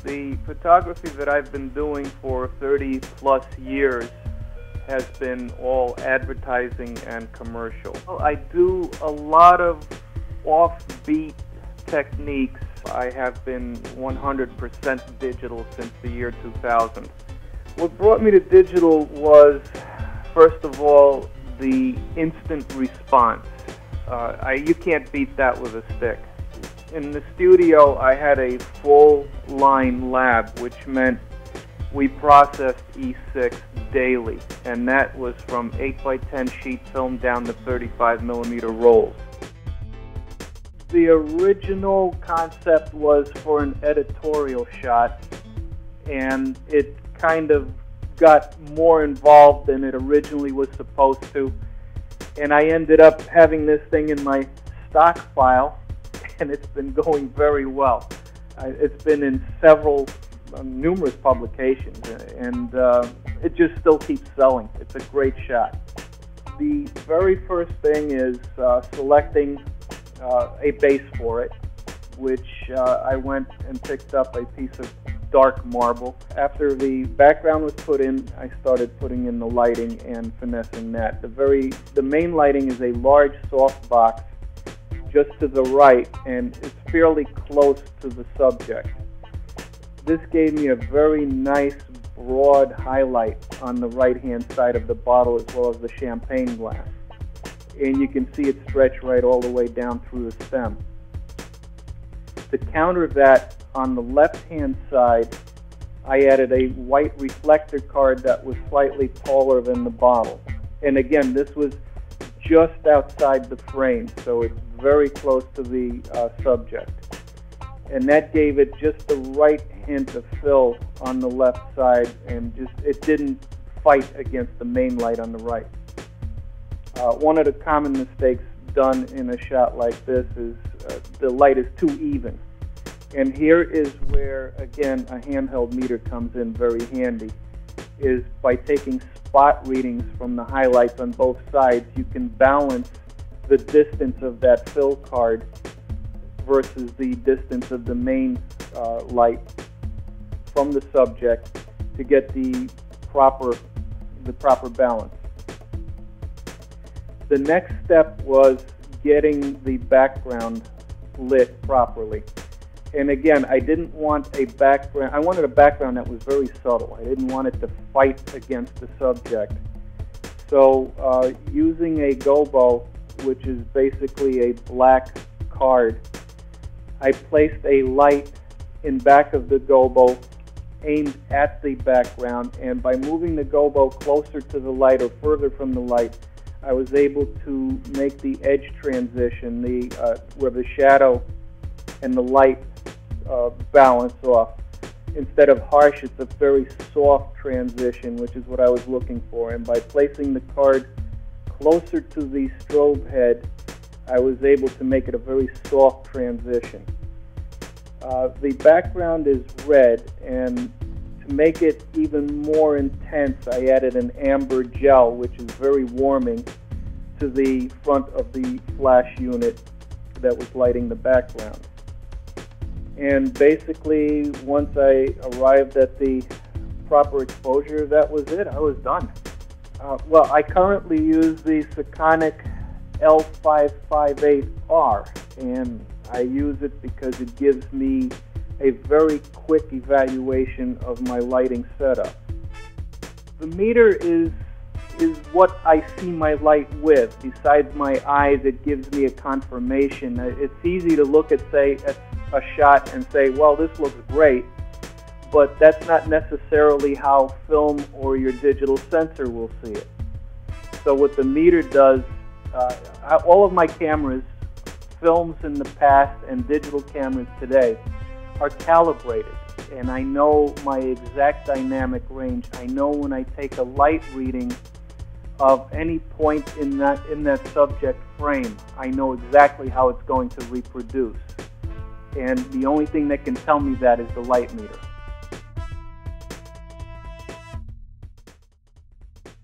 The photography that I've been doing for 30 plus years has been all advertising and commercial. I do a lot of offbeat techniques. I have been 100% digital since the year 2000. What brought me to digital was, first of all, the instant response. You can't beat that with a stick. In the studio, I had a full-line lab, which meant we processed E6 daily, and that was from 8x10 sheet film down to 35mm rolls. The original concept was for an editorial shot, and it kind of got more involved than it originally was supposed to, and I ended up having this thing in my stock file, and it's been going very well. It's been in numerous publications, and it just still keeps selling. It's a great shot. The very first thing is selecting a base for it, which I went and picked up a piece of dark marble. After the background was put in, I started putting in the lighting and finessing that. The main lighting is a large soft box just to the right, and it's fairly close to the subject. This gave me a very nice broad highlight on the right-hand side of the bottle as well as the champagne glass. And you can see it stretch right all the way down through the stem. To counter that, on the left-hand side, I added a white reflector card that was slightly taller than the bottle. And again, this was just outside the frame, so it's very close to the subject. And that gave it just the right hint of fill on the left side, and it didn't fight against the main light on the right. One of the common mistakes done in a shot like this is the light is too even. And here is where, again, a handheld meter comes in very handy, is by taking spot readings from the highlights on both sides, you can balance the distance of that fill card versus the distance of the main light from the subject to get the proper balance. The next step was getting the background lit properly. And again, I didn't want a background, I wanted a background that was very subtle. I didn't want it to fight against the subject. So using a gobo, which is basically a black card, I placed a light in back of the gobo aimed at the background, and by moving the gobo closer to the light or further from the light, I was able to make the edge transition, where the shadow and the light balance off. Instead of harsh, it's a very soft transition, which is what I was looking for. And by placing the card closer to the strobe head, I was able to make it a very soft transition. The background is red, and to make it even more intense, I added an amber gel, which is very warming, to the front of the flash unit that was lighting the background. And basically, once I arrived at the proper exposure, that was it. I was done. Well, I currently use the Sekonic L558R, and I use it because it gives me a very quick evaluation of my lighting setup. The meter is what I see my light with. Besides my eyes, it gives me a confirmation. It's easy to look at, say, a shot and say, well, this looks great, but that's not necessarily how film or your digital sensor will see it. So what the meter does, all of my cameras, films in the past and digital cameras today, are calibrated, and I know my exact dynamic range. I know when I take a light reading of any point in that subject frame, I know exactly how it's going to reproduce. And the only thing that can tell me that is the light meter.